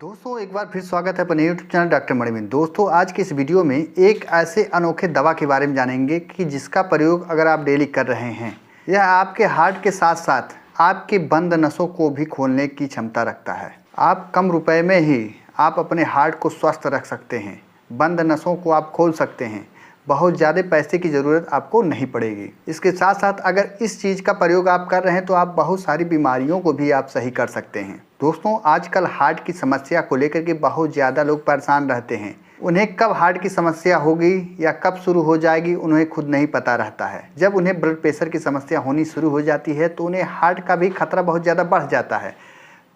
दोस्तों एक बार फिर स्वागत है अपने यूट्यूब चैनल डॉक्टर मणि में। दोस्तों आज की इस वीडियो में एक ऐसे अनोखे दवा के बारे में जानेंगे कि जिसका प्रयोग अगर आप डेली कर रहे हैं यह आपके हार्ट के साथ साथ आपके बंद नसों को भी खोलने की क्षमता रखता है। आप कम रुपए में ही आप अपने हार्ट को स्वस्थ रख सकते हैं, बंद नसों को आप खोल सकते हैं, बहुत ज़्यादा पैसे की ज़रूरत आपको नहीं पड़ेगी। इसके साथ साथ अगर इस चीज़ का प्रयोग आप कर रहे हैं तो आप बहुत सारी बीमारियों को भी आप सही कर सकते हैं। दोस्तों आजकल हार्ट की समस्या को लेकर के बहुत ज़्यादा लोग परेशान रहते हैं। उन्हें कब हार्ट की समस्या होगी या कब शुरू हो जाएगी उन्हें खुद नहीं पता रहता है। जब उन्हें ब्लड प्रेशर की समस्या होनी शुरू हो जाती है तो उन्हें हार्ट का भी खतरा बहुत ज़्यादा बढ़ जाता है।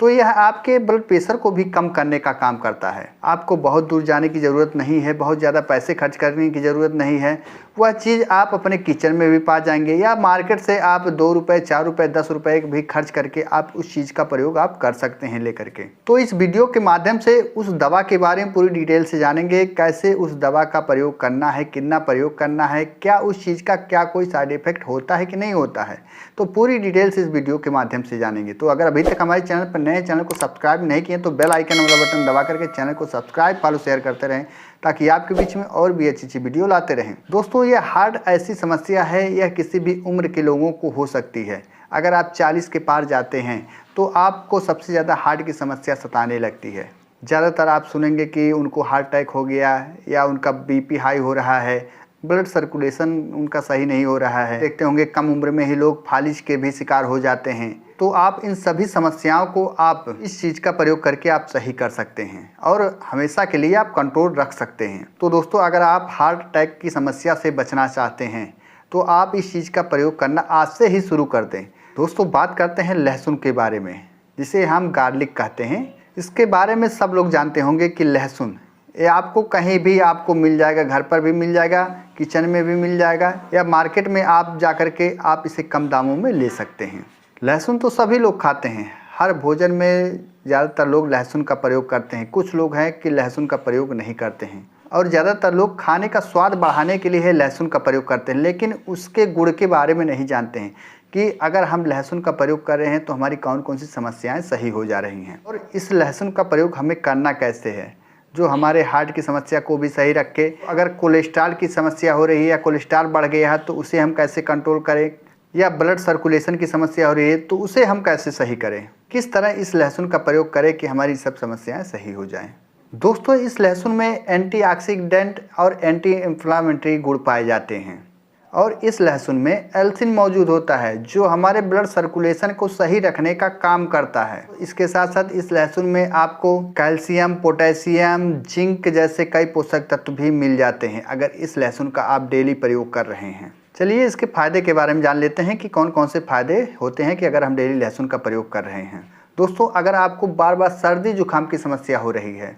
तो यह आपके ब्लड प्रेशर को भी कम करने का काम करता है। आपको बहुत दूर जाने की ज़रूरत नहीं है, बहुत ज़्यादा पैसे खर्च करने की ज़रूरत नहीं है। वह चीज़ आप अपने किचन में भी पा जाएंगे या मार्केट से आप 2 रुपये 4 रुपये 10 रुपये भी खर्च करके आप उस चीज़ का प्रयोग आप कर सकते हैं लेकर के। तो इस वीडियो के माध्यम से उस दवा के बारे में पूरी डिटेल से जानेंगे, कैसे उस दवा का प्रयोग करना है, कितना प्रयोग करना है, क्या उस चीज़ का क्या कोई साइड इफेक्ट होता है कि नहीं होता है। तो पूरी डिटेल से इस वीडियो के माध्यम से जानेंगे। तो अगर अभी तक हमारे चैनल पर नए चैनल को सब्सक्राइब नहीं किए तो बेल आइकन वाला बटन दबा करके चैनल को सब्सक्राइब फॉलो शेयर करते रहें ताकि आपके बीच में और भी अच्छी वीडियो लाते रहें। दोस्तों यह हार्ट ऐसी समस्या है, यह किसी भी उम्र के लोगों को हो सकती है। अगर आप 40 के पार जाते हैं तो आपको सबसे ज़्यादा हार्ट की समस्या सताने लगती है। ज़्यादातर आप सुनेंगे कि उनको हार्ट अटैक हो गया या उनका बीपी हाई हो रहा है, ब्लड सर्कुलेशन उनका सही नहीं हो रहा है। देखते होंगे कम उम्र में ही लोग फालिज के भी शिकार हो जाते हैं। तो आप इन सभी समस्याओं को आप इस चीज़ का प्रयोग करके आप सही कर सकते हैं और हमेशा के लिए आप कंट्रोल रख सकते हैं। तो दोस्तों अगर आप हार्ट अटैक की समस्या से बचना चाहते हैं तो आप इस चीज़ का प्रयोग करना आज से ही शुरू कर दें। दोस्तों बात करते हैं लहसुन के बारे में, जिसे हम गार्लिक कहते हैं। इसके बारे में सब लोग जानते होंगे कि लहसुन ये आपको कहीं भी आपको मिल जाएगा, घर पर भी मिल जाएगा, किचन में भी मिल जाएगा या मार्केट में आप जा कर के आप इसे कम दामों में ले सकते हैं। लहसुन तो सभी लोग खाते हैं, हर भोजन में ज़्यादातर लोग लहसुन का प्रयोग करते हैं। कुछ लोग हैं कि लहसुन का प्रयोग नहीं करते हैं और ज़्यादातर लोग खाने का स्वाद बढ़ाने के लिए लहसुन का प्रयोग करते हैं, लेकिन उसके गुण के बारे में नहीं जानते हैं कि अगर हम लहसुन का प्रयोग कर रहे हैं तो हमारी कौन कौन सी समस्याएँ सही हो जा रही हैं और इस लहसुन का प्रयोग हमें करना कैसे है जो हमारे हार्ट की समस्या को भी सही रखे। अगर कोलेस्ट्रॉल की समस्या हो रही है या कोलेस्ट्रॉल बढ़ गया है तो उसे हम कैसे कंट्रोल करें, या ब्लड सर्कुलेशन की समस्या हो रही है तो उसे हम कैसे सही करें, किस तरह इस लहसुन का प्रयोग करें कि हमारी सब समस्याएं सही हो जाएं। दोस्तों इस लहसुन में एंटीऑक्सीडेंट और एंटी इन्फ्लामेटरी गुण पाए जाते हैं और इस लहसुन में एल्सिन मौजूद होता है जो हमारे ब्लड सर्कुलेशन को सही रखने का काम करता है। इसके साथ साथ इस लहसुन में आपको कैल्शियम, पोटेशियम, जिंक जैसे कई पोषक तत्व भी मिल जाते हैं अगर इस लहसुन का आप डेली प्रयोग कर रहे हैं। चलिए इसके फ़ायदे के बारे में जान लेते हैं कि कौन कौन से फ़ायदे होते हैं कि अगर हम डेली लहसुन का प्रयोग कर रहे हैं। दोस्तों अगर आपको बार बार सर्दी जुकाम की समस्या हो रही है,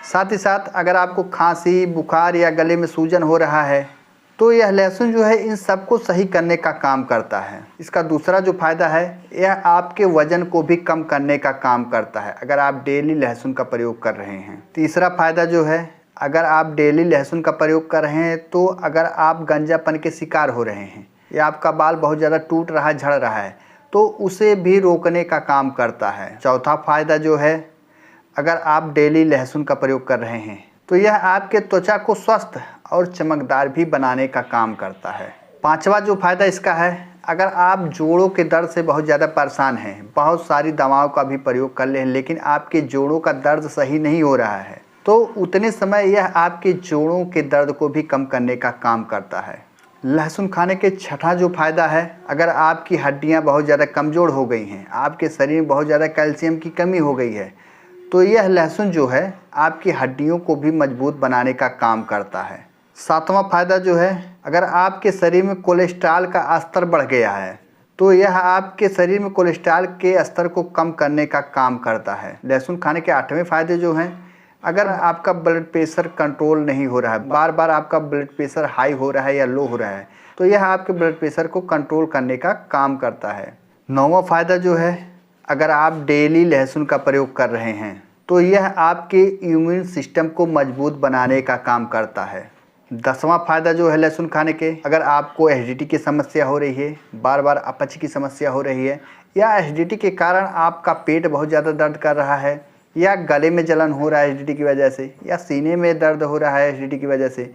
साथ ही साथ अगर आपको खांसी, बुखार या गले में सूजन हो रहा है तो यह लहसुन जो है इन सब को सही करने का काम करता है। इसका दूसरा जो फ़ायदा है यह आपके वज़न को भी कम करने का काम करता है अगर आप डेली लहसुन का प्रयोग कर रहे हैं। तीसरा फ़ायदा जो है, अगर आप डेली लहसुन का प्रयोग कर रहे हैं तो अगर आप गंजापन के शिकार हो रहे हैं या आपका बाल बहुत ज़्यादा टूट रहा है, झड़ रहा है तो उसे भी रोकने का काम करता है। चौथा फ़ायदा जो है, अगर आप डेली लहसुन का प्रयोग कर रहे हैं तो यह आपके त्वचा को स्वस्थ और चमकदार भी बनाने का काम करता है। पांचवा जो फ़ायदा इसका है, अगर आप जोड़ों के दर्द से बहुत ज़्यादा परेशान हैं, बहुत सारी दवाओं का भी प्रयोग कर लें लेकिन आपके जोड़ों का दर्द सही नहीं हो रहा है तो उतने समय यह आपके जोड़ों के दर्द को भी कम करने का काम करता है। लहसुन खाने के छठा जो फ़ायदा है, अगर आपकी हड्डियां बहुत ज़्यादा कमज़ोर हो गई हैं, आपके शरीर में बहुत ज़्यादा कैल्शियम की कमी हो गई है तो यह लहसुन जो है आपकी हड्डियों को भी मजबूत बनाने का काम करता है। सातवां फ़ायदा जो है, अगर आपके शरीर में कोलेस्ट्रॉल का स्तर बढ़ गया है तो यह आपके शरीर में कोलेस्ट्रॉल के स्तर को कम करने का काम करता है। लहसुन खाने के आठवें फ़ायदे जो हैं, अगर आपका ब्लड प्रेशर कंट्रोल नहीं हो रहा है, बार बार आपका ब्लड प्रेशर हाई हो रहा है या लो हो रहा है तो यह आपके ब्लड प्रेशर को कंट्रोल करने का काम करता है। नौवां फ़ायदा जो है, अगर आप डेली लहसुन का प्रयोग कर रहे हैं तो यह आपके इम्यून सिस्टम को मजबूत बनाने का काम करता है। 10वां फ़ायदा जो है लहसुन खाने के, अगर आपको एसिडिटी की समस्या हो रही है, बार बार अपच की समस्या हो रही है या एसिडिटी के कारण आपका पेट बहुत ज़्यादा दर्द कर रहा है या गले में जलन हो रहा है एसिडिटी की वजह से, या सीने में दर्द हो रहा है एसिडिटी की वजह से,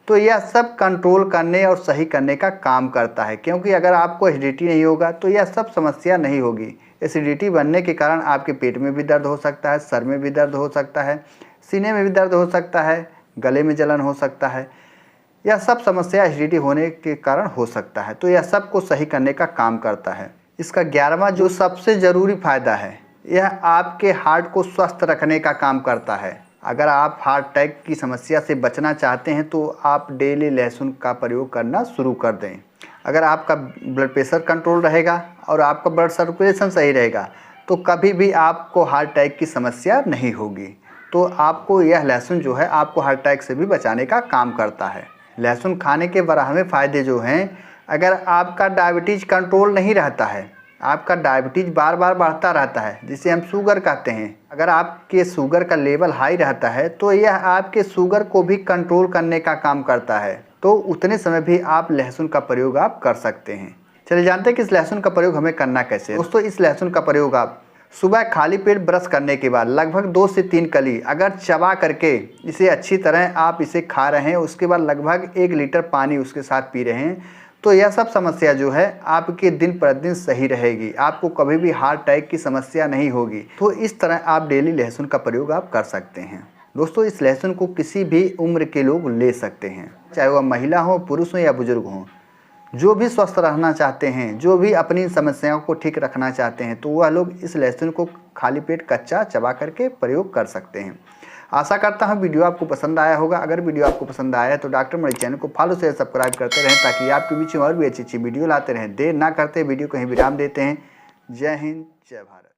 तो यह सब कंट्रोल करने और सही करने का काम करता है। क्योंकि अगर आपको एसिडिटी नहीं होगा तो यह सब समस्या नहीं होगी। एसिडिटी बनने के कारण आपके पेट में भी दर्द हो सकता है, सर में भी दर्द हो सकता है, सीने में भी दर्द हो सकता है, गले में जलन हो सकता है। यह सब समस्या एसिडिटी होने के कारण हो सकता है। तो यह सब को सही करने का काम करता है। इसका 11वां जो सबसे ज़रूरी फ़ायदा है, यह आपके हार्ट को स्वस्थ रखने का काम करता है। अगर आप हार्ट अटैक की समस्या से बचना चाहते हैं तो आप डेली लहसुन का प्रयोग करना शुरू कर दें। अगर आपका ब्लड प्रेशर कंट्रोल रहेगा और आपका ब्लड सर्कुलेशन सही रहेगा तो कभी भी आपको हार्ट अटैक की समस्या नहीं होगी। तो आपको यह लहसुन जो है आपको हार्ट अटैक से भी बचाने का काम करता है। लहसुन खाने के 12वें फ़ायदे जो हैं, अगर आपका डायबिटीज़ कंट्रोल नहीं रहता है, आपका डायबिटीज़ बार बार बढ़ता रहता है जिसे हम शुगर कहते हैं, अगर आपके शुगर का लेवल हाई रहता है तो यह आपके शुगर को भी कंट्रोल करने का काम करता है। तो उतने समय भी आप लहसुन का प्रयोग आप कर सकते हैं। चलिए जानते हैं कि इस लहसुन का प्रयोग हमें करना कैसे है। दोस्तों, इस लहसुन का प्रयोग आप सुबह खाली पेट ब्रश करने के बाद लगभग 2 से 3 कली अगर चबा करके इसे अच्छी तरह आप इसे खा रहे हैं, उसके बाद लगभग 1 लीटर पानी उसके साथ पी रहे हैं, तो यह सब समस्या जो है आपके दिन प्रतिदिन सही रहेगी। आपको कभी भी हार्ट अटैक की समस्या नहीं होगी। तो इस तरह आप डेली लहसुन का प्रयोग आप कर सकते हैं। दोस्तों, इस लहसुन को किसी भी उम्र के लोग ले सकते हैं, चाहे वह महिला हो, पुरुष हो या बुजुर्ग हो। जो भी स्वस्थ रहना चाहते हैं, जो भी अपनी समस्याओं को ठीक रखना चाहते हैं, तो वह लोग इस लहसुन को खाली पेट कच्चा चबा करके प्रयोग कर सकते हैं। आशा करता हूँ वीडियो आपको पसंद आया होगा। अगर वीडियो आपको पसंद आया है तो डॉक्टर मणि चैनल को फॉलो शेयर सब्सक्राइब करते रहें ताकि आपके बीच में और भी अच्छी वीडियो लाते रहें। देर ना करते वीडियो कहीं विराम देते हैं। जय हिंद, जय भारत।